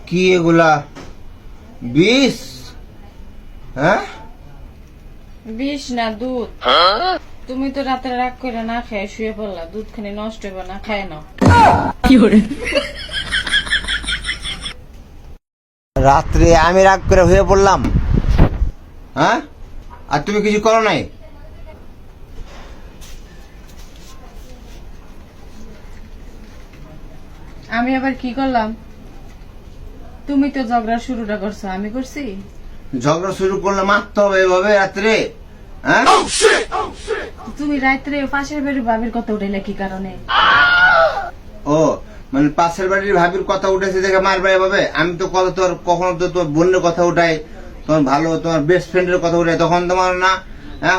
কি এগুলা বিষ? হ্যাঁ, বিষ না দুধ। তুমি তো রাতে রাগ করে না খেয়ে শুয়ে পড়লা, দুধ খানি নষ্ট হবে না, খায় নাও। রাত্রে আমি রাগ করে হয়ে পড়লাম? হ্যাঁ, আর তুমি কিছু করো নাই? আমি আবার কি করলাম? তুমি তো ঝগড়া শুরুটা করছো, আমি করছি? ঝগড়া শুরু করলে মারতে হবে এভাবে রাত্রে? হ্যাঁ, তুমি রাত্রে পাশের বাড়ির ভাবির কথা উঠাইলে কি কারণে? ও মানে পাশের বাড়ির ভাবির কথা উঠেছে দেখে মারবে এভাবে? আমি তো কখনো তো তোর বোনের কথা উঠাই, তোমার ভালো তোমার বেস্ট ফ্রেন্ডের কথা উঠাই, তখন তোমার না? হ্যাঁ,